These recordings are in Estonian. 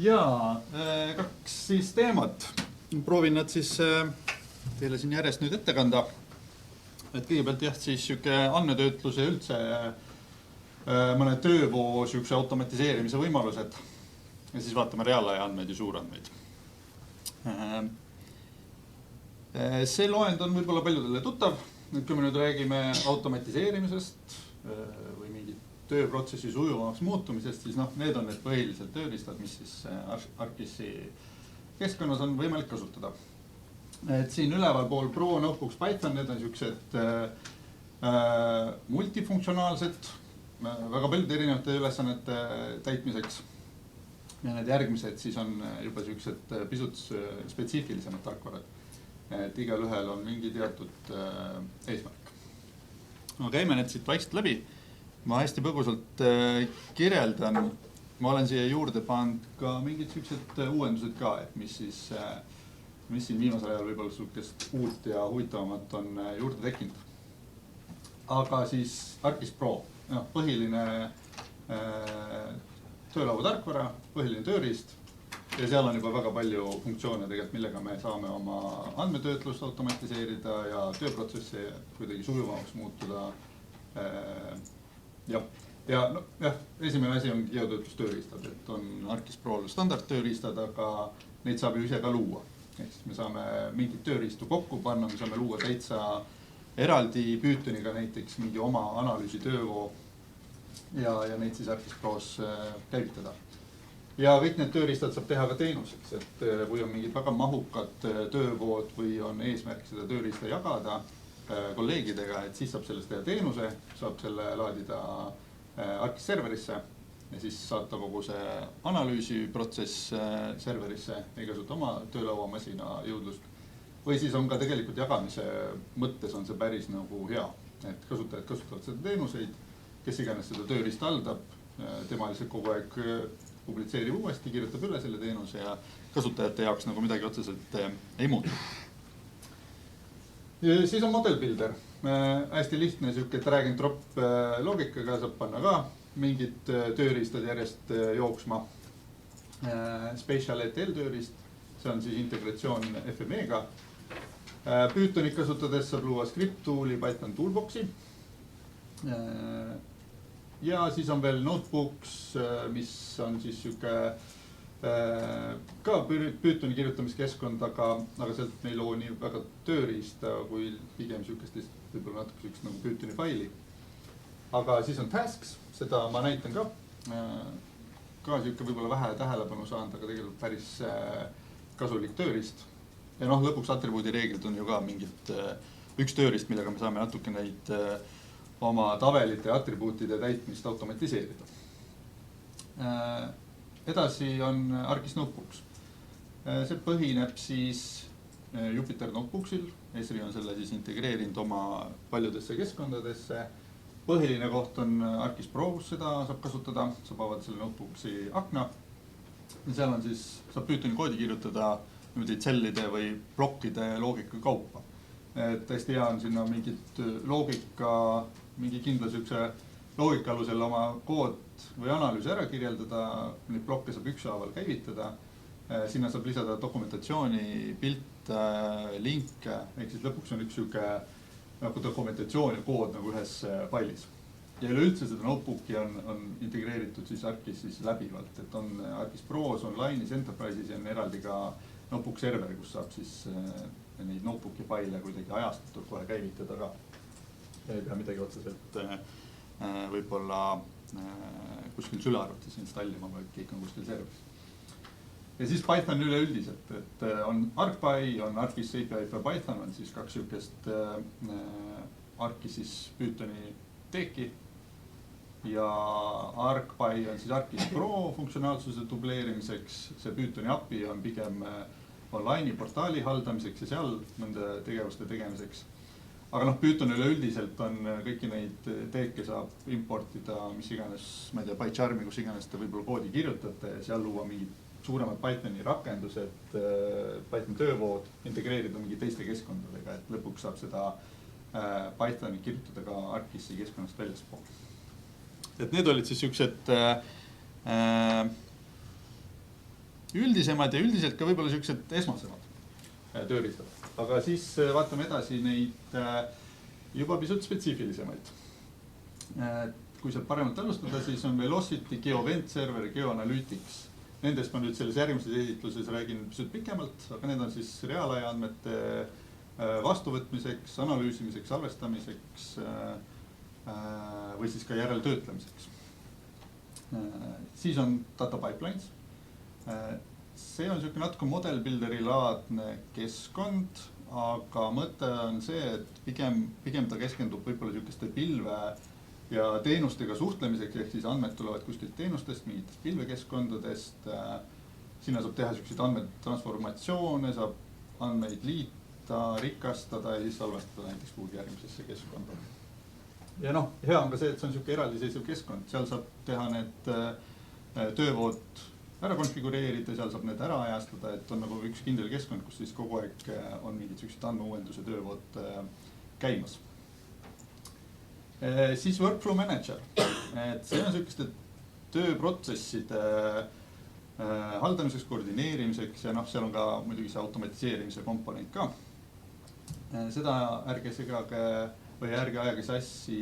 Jaa, kaks siis teemat. Proovin nad siis teile siin järjest nüüd ette kanda. Et kõigepealt jah, siis siuke andmetöötluse üldse mõne töövoo siukse automatiseerimise võimalused. Ja siis vaatame reaalaja andmeid ja suurandmeid. See loend on võib-olla paljudele tuttav. Kui me nüüd räägime automatiseerimisest või mingi tööprotsessi sujuvamaks muutumisest, siis need on need põhilised tööriistad, mis siis ArcGIS-i keskkonnas on võimalik kasutada. Et siin üleval pool Pro, Notebooks, Python, need on siuksed multifunktsionaalsed, väga paljude erinevate ülesannete täitmiseks. Ja need järgmised siis on juba siuksed pisut spetsiifilisemad tarkvarad. Et igal ühel on mingi teatud eesmärk. No käime need siit vaikselt läbi. Ma hästi põgusalt kirjeldan. Ma olen siia juurde pannud ka mingid siuksed uuendused ka, et mis siin viimasel ajal võib-olla siukest uut ja huvitavamat on juurde tekkinud. Aga siis ArcGIS Pro, põhiline töölaua tarkvara, põhiline tööriist. Ja seal on juba väga palju funktsioone tegelikult, millega me saame oma andmetöötlust automatiseerida ja tööprotsessi kuidagi sujuvamaks muutuda. Ja esimene asi on geotöötlustööriistad, et on ArcGIS Pro standardtööriistad, aga neid saab ju ise ka luua. Me saame mingit tööriistu kokku panna, me saame luua täitsa eraldi Pythoniga näiteks mingi oma analüüsi töövoo ja neid siis ArcGIS Pros käivitada. Ja kõik need tööriistad saab teha ka teenuseks, et kui on mingid väga mahukad töövood või on eesmärk seda tööriista jagada kolleegidega, et siis saab sellest teha teenuse, saab selle laadida ArcGIS serverisse ja siis saata kogu see analüüsiprotsess serverisse, ei kasuta oma töölauamasina jõudlust. Või siis on ka tegelikult jagamise mõttes on see päris nagu hea, et kasutajad kasutavad seda teenuseid, kes iganes seda tööriista haldab, tema lihtsalt kogu aeg publitseerib uuesti, kirjutab üle selle teenuse ja kasutajate jaoks nagu midagi otseselt ei muutu. Ja siis on model builder. Hästi lihtne siuke drag and drop loogikaga saab panna ka mingid tööriistad järjest jooksma. Spatial ETL tööriist, see on siis integratsioon FME-ga. Pythonit kasutades saab luua script tool'i, Python toolbox'i. Ja siis on veel Notebooks, mis on siis siuke ka Pythoni kirjutamiskeskkond, aga sealt me ei loo nii väga tööriista, kui pigem siukest võib-olla natuke siukest nagu Pythoni faili. Aga siis on tasks, seda ma näitan ka. Ka siuke võib-olla vähe tähelepanu saanud, aga tegelikult päris kasulik tööriist. Ja lõpuks attribuudi reeglid on ju ka mingid üks tööriist, millega me saame natuke neid oma tabelite ja attribuutide täitmist automatiseerida. Edasi on ArcGIS Notebooks. See põhineb siis Jupyter Notebooksil. Esri on selle siis integreerinud oma paljudesse keskkondadesse. Põhiline koht on ArcGIS Pro, kus seda saab kasutada. Saab avada selle Notebooksi akna. Ja seal on siis, saab Pythoni koodi kirjutada tsellide või plokkide loogika kaupa. Et hästi hea on sinna mingit loogika, mingi kindla siukse loogika alusel oma kood või analüüsi ära kirjeldada, neid blokke saab ükshaaval käivitada. Sinna saab lisada dokumentatsiooni, pilte, linke, ehk siis lõpuks on üks siuke nagu dokumentatsioon ja kood nagu ühes failis. Ja üleüldse seda notebooki on integreeritud siis ArcGIS läbivalt, et on ArcGIS Pros, Online'is, Enterprise'is ja on eraldi ka notebook server, kus saab siis neid notebooki faile kuidagi ajastatud kohe käivitada ka. Ei pea midagi otseselt võib-olla kuskil sülearvutis installima, vaid kõik on kuskil serveris. Ja siis Python üleüldiselt, et on ArcPy, on ArcGIS API for Python, on siis kaks siukest ArcGIS Pythoni teeki. Ja ArcPy on siis ArcGIS Pro funktsionaalsuse dubleerimiseks, see Pythoni API on pigem online'i portaali haldamiseks ja seal mõnda tegevuste tegemiseks. Aga Python üleüldiselt on kõiki neid teeke saab importida, mis iganes, ma ei tea, PyCharmi, kus iganes te võib-olla koodi kirjutate ja seal luua mingid suuremad Pythoni rakendused, Python töövood, integreerida mingi teiste keskkondadega, et lõpuks saab seda Pythoni kirjutada ka ArcGIS-i keskkonnast väljaspool. Et need olid siis siuksed üldisemad ja üldiselt ka võib-olla sellised esmasemad tööriistad. Aga siis vaatame edasi neid juba pisut spetsiifilisemaid. Kui sealt paremalt alustada, siis on Velocity, GeoVent Server, GeoAnalytics. Nendest ma nüüd selles järgmises esitluses räägin pisut pikemalt, aga need on siis reaalaja andmete vastuvõtmiseks, analüüsimiseks, arvestamiseks või siis ka järeltöötlemiseks. Siis on data pipelines. See on selline natuke model builderi laadne keskkond, aga mõte on see, et pigem ta keskendub võib-olla selliseste pilve ja teenustega suhtlemiseks, ehk siis andmed tulevad kuskilt teenustest, mingitest pilvekeskkondadest. Sinna saab teha selliseid andmetransformatsioone, saab andmeid liita, rikastada ja siis salvestada näiteks kuhugi järgmisesse keskkonda. Ja hea on ka see, et see on selline eraldiseisev keskkond, seal saab teha need töövood ära konfigureerida, seal saab need ära ajastada, et on nagu üks kindel keskkond, kus siis kogu aeg on mingid sellised andmeuuenduse töövood käimas. Siis Workflow Manager, et see on sellised tööprotsesside haldamiseks, koordineerimiseks ja seal on ka muidugi see automatiseerimise komponent ka. Seda ärge segage või ärge ajage sassi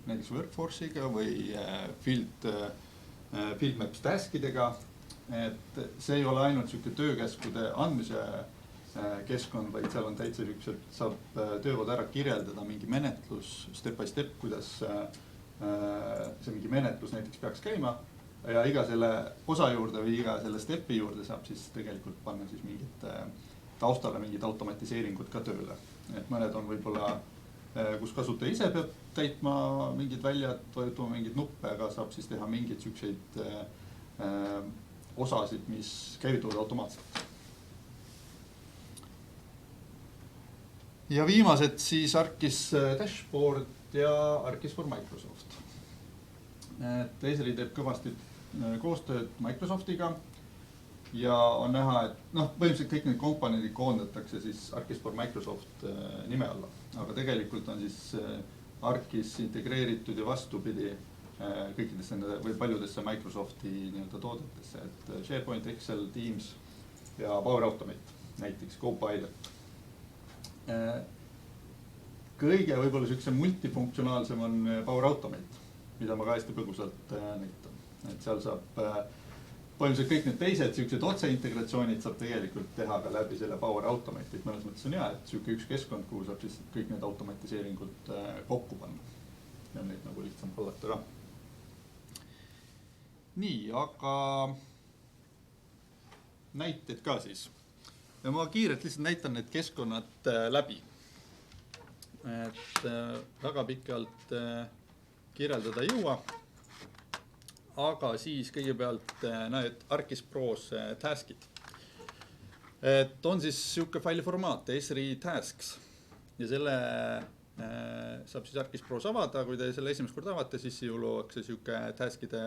näiteks Workforce'iga või Field Maps taskidega. Et see ei ole ainult selline töökäskude andmise keskkond, vaid seal on täitsa sellised, saab töövood ära kirjeldada mingi menetlus step by step, kuidas see mingi menetlus näiteks peaks käima. Ja iga selle osa juurde või iga selle stepi juurde saab siis tegelikult panna siis mingid taustale mingid automatiseeringud ka tööle. Et mõned on võib-olla, kus kasutaja ise peab täitma mingid väljad, vajutama mingid nuppe, aga saab siis teha mingeid selliseid osasid, mis käivituvad automaatselt. Ja viimased siis ArcGIS Dashboard ja ArcGIS for Microsoft. Esri teeb kõvasti koostööd Microsoftiga ja on näha, et põhimõtteliselt kõik need komponendid koondatakse siis ArcGIS for Microsoft nime alla. Aga tegelikult on siis ArcGIS integreeritud ja vastupidi kõikidesse või paljudesse Microsofti toodetesse, et SharePoint, Excel, Teams ja Power Automate, näiteks Copilot. Kõige võib-olla selline multifunktsionaalsem on Power Automate, mida ma ka hästi põgusalt näitan. Et seal saab põhimõtteliselt kõik need teised sellised otseintegratsioonid saab tegelikult teha ka läbi selle Power Automate. Mõnes mõttes on hea, et selline üks keskkond, kuhu saab siis kõik need automatiseeringud kokku panna. Ja neid nagu lihtsam hallata ka. Nii, aga näited ka siis. Ja ma kiirelt lihtsalt näitan need keskkonnad läbi. Et väga pikalt kirjeldada ei jõua. Aga siis kõigepealt näed ArcGIS Pros taskid. Et on siis siuke failiformaat Esri tasks ja selle saab siis ArcGIS Pros avada. Kui te selle esimest kord avate, siis ju luuakse siuke taskide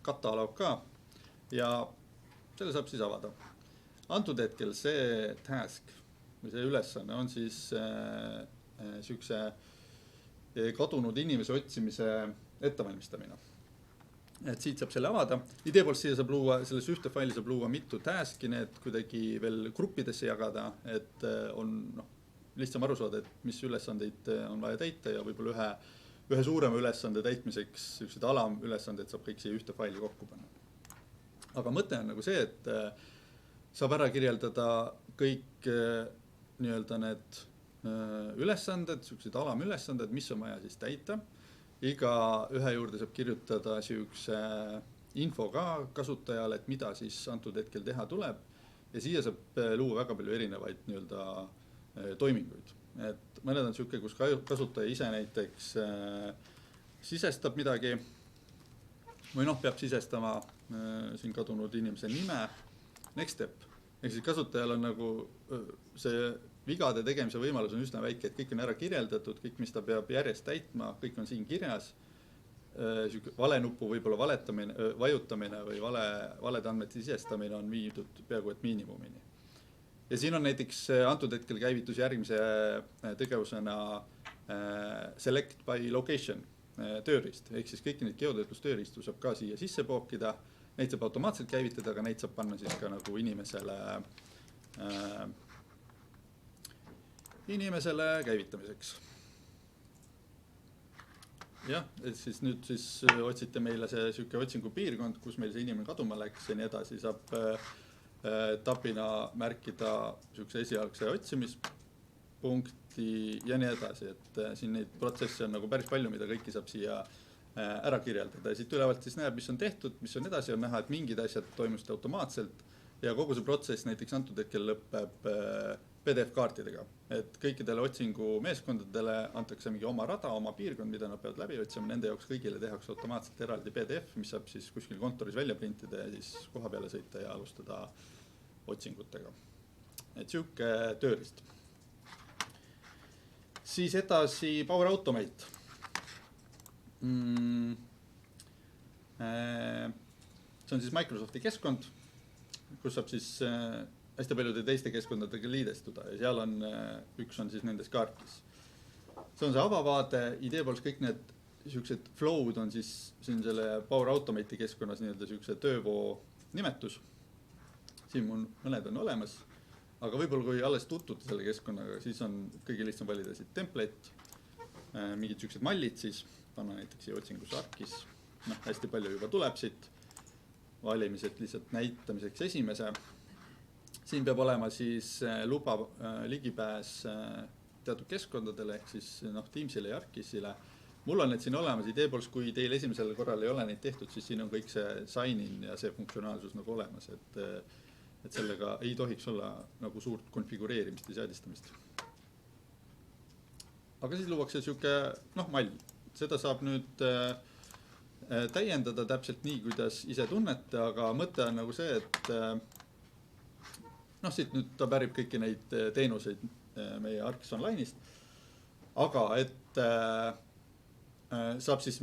kataloog ka ja selle saab siis avada. Antud hetkel see task või see ülesanne on siis siukse kadunud inimese otsimise ettevalmistamine. Et siit saab selle avada. Idee poolt siia saab luua, selles ühte faili saab luua mitu taski, need kuidagi veel gruppidesse jagada, et on lihtsam aru saada, et mis ülesandeid on vaja täita ja võib-olla ühe suurema ülesande täitmiseks sellised alamülesanded saab kõik siia ühte faili kokku panna. Aga mõte on nagu see, et saab ära kirjeldada kõik nii-öelda need ülesanded, sellised alamülesanded, mis on vaja siis täita. Iga ühe juurde saab kirjutada siukse info ka kasutajale, et mida siis antud hetkel teha tuleb. Ja siia saab luua väga palju erinevaid nii-öelda toiminguid. Et mõned on siuke, kus kasutaja ise näiteks sisestab midagi või peab sisestama siin kadunud inimese nime. Next step. Ehk siis kasutajal on nagu see vigade tegemise võimalus on üsna väike, et kõik on ära kirjeldatud, kõik, mis ta peab järjest täitma, kõik on siin kirjas. Vale nupu võib-olla vajutamine või valede andmete sisestamine on viidud peaaegu et miinimumini. Ja siin on näiteks antud hetkel käivitus järgmise tegevusena select by location tööriist. Ehk siis kõik neid geotöötlustööriistu saab ka siia sisse pookida neid saab automaatselt käivitada, aga neid saab panna siis ka nagu inimesele käivitamiseks. Jah, et siis nüüd siis otsite meile see siuke otsingu piirkond, kus meil see inimene kaduma läks ja nii edasi, saab etapina märkida siukse esialgse otsimispunkti ja nii edasi, et siin neid protsesse on nagu päris palju, mida kõiki saab siia ära kirjeldada ja siit ülevalt siis näeb, mis on tehtud, mis on edasi, on näha, et mingid asjad toimusid automaatselt ja kogu see protsess näiteks antud hetkel lõpeb PDF-kaartidega, et kõikidele otsingu meeskondadele antakse mingi oma rada, oma piirkond, mida nad peavad läbi otsima, nende jaoks kõigile tehakse automaatselt eraldi PDF, mis saab siis kuskil kontoris välja printida ja siis koha peale sõita ja alustada otsingutega. Et siuke tööriist. Siis edasi Power Automate. See on siis Microsofti keskkond, kus saab siis hästi paljude teiste keskkondadega liidestuda ja seal on, üks on siis nendes kaarkis. See on see avavaade, idee poolt kõik need siuksed flow'd on siis siin selle Power Automate'i keskkonnas nii-öelda siukse töövoo nimetus. Siin mõned on olemas, aga võib-olla kui alles tutvute selle keskkonnaga, siis on kõige lihtsam valida siit template, mingid siuksed mallid siis, panna näiteks siia otsingus arkis, hästi palju juba tuleb siit, valimised lihtsalt näitamiseks esimese. Siin peab olema siis luba ligipääs teatud keskkondadele, ehk siis Teamsile ja Arkisile. Mul on need siin olemas idee poolt, kui teil esimesel korral ei ole neid tehtud, siis siin on kõik see sign-in ja see funktsionaalsus nagu olemas, et sellega ei tohiks olla nagu suurt konfigureerimist ja seadistamist. Aga siis luuakse siuke mall. Seda saab nüüd täiendada täpselt nii, kuidas ise tunnete, aga mõte on nagu see, et siit nüüd ta pärib kõiki neid teenuseid meie Arkis Online'ist, aga et saab siis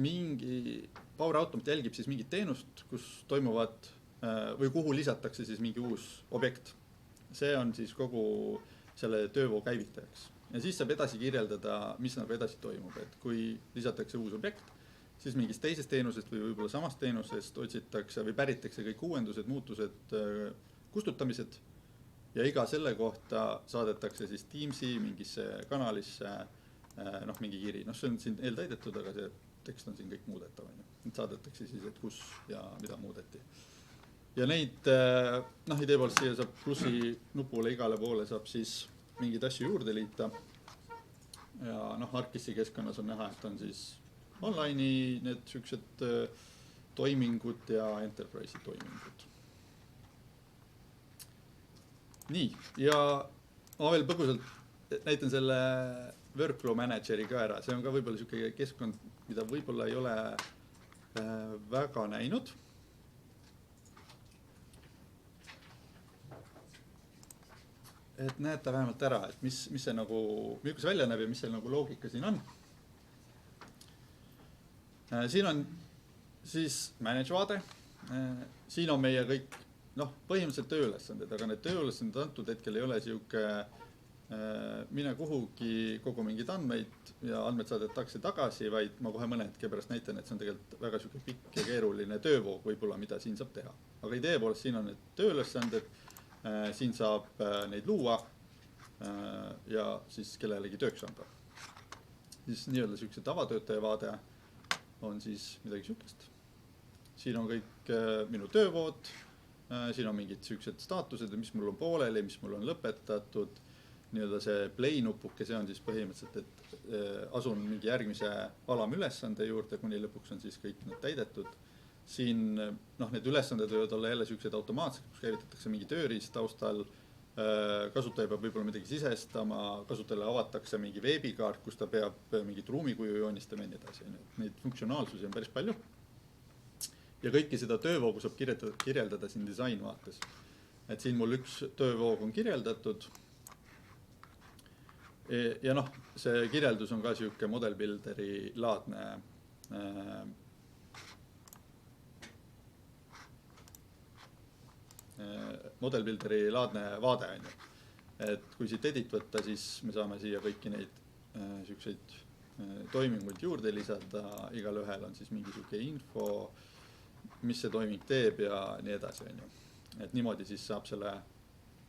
Power Automate jälgib siis mingit teenust, kus toimuvad või kuhu lisatakse siis mingi uus objekt. See on siis kogu selle töövoo käivitajaks. Ja siis saab edasi kirjeldada, mis nagu edasi toimub, et kui lisatakse uus objekt, siis mingist teisest teenusest või võib-olla samast teenusest otsitakse või päritakse kõik uuendused, muutused, kustutamised ja iga selle kohta saadetakse siis Teamsi mingisse kanalisse mingi kiri. See on siin eeltäidetud, aga see tekst on siin kõik muudetav. Nüüd saadetakse siis, et kus ja mida muudeti. Ja neid idee poolt siia saab plussi nupule igale poole saab siis mingeid asju juurde liita. Ja Arkisi keskkonnas on näha, et on siis online'i need siuksed toimingud ja enterprise'i toimingud. Nii, ja ma veel põgusalt näitan selle workflow manageri ka ära. See on ka võib-olla siuke keskkond, mida võib-olla ei ole väga näinud. Et näete vähemalt ära, et mis see nagu, milline välja näeb ja mis see nagu loogika siin on. Siin on siis manage vaade. Siin on meie kõik põhimõtteliselt tööülesanded, aga need tööülesanded antud hetkel ei ole siuke mine kuhugi kogu mingid andmeid ja andmed saadetakse tagasi, vaid ma kohe mõne hetke pärast näitan, et see on tegelikult väga siuke pikk ja keeruline töövoog võib-olla, mida siin saab teha. Aga idee poolest siin on need tööülesanded, siin saab neid luua ja siis kellelegi tööks anda. Siis nii-öelda siukse tavatöötaja vaade on siis midagi siukest. Siin on kõik minu töövood, siin on mingid siuksed staatused, mis mul on pooleli, mis mul on lõpetatud. Nii-öelda see play nupuke, see on siis põhimõtteliselt, et asun mingi järgmise alamülesande juurde, kuni lõpuks on siis kõik need täidetud. Siin need ülesanded võivad olla jälle siuksed automaatsed, kus käivitatakse mingi tööriist taustal, kasutaja peab võib-olla midagi sisestama, kasutajale avatakse mingi veebikaart, kus ta peab mingit ruumikuju joonistama ja nii edasi. Neid funktsionaalsusi on päris palju. Ja kõiki seda töövoogu saab kirjeldada siin disain vaates. Et siin mul üks töövoog on kirjeldatud. Ja see kirjeldus on ka siuke model builderi laadne vaade on ju. Et kui siit edit võtta, siis me saame siia kõiki neid siukseid toiminguid juurde lisada. Igal ühel on siis mingi siuke info, mis see toiming teeb ja nii edasi, on ju. Et niimoodi siis saab selle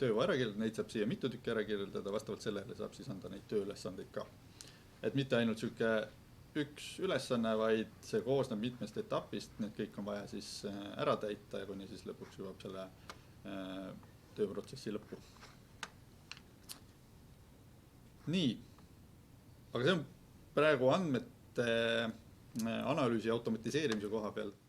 töö ära kirjeldada, neid saab siia mitu tükki ära kirjeldada, vastavalt sellele saab siis anda neid tööülesandeid ka. Et mitte ainult sihuke üks ülesanne, vaid see koosneb mitmest etapist, need kõik on vaja siis ära täita ja kuni siis lõpuks jõuab selle tööprotsessi lõppu. Nii, aga see on praegu andmete analüüsi automatiseerimise koha pealt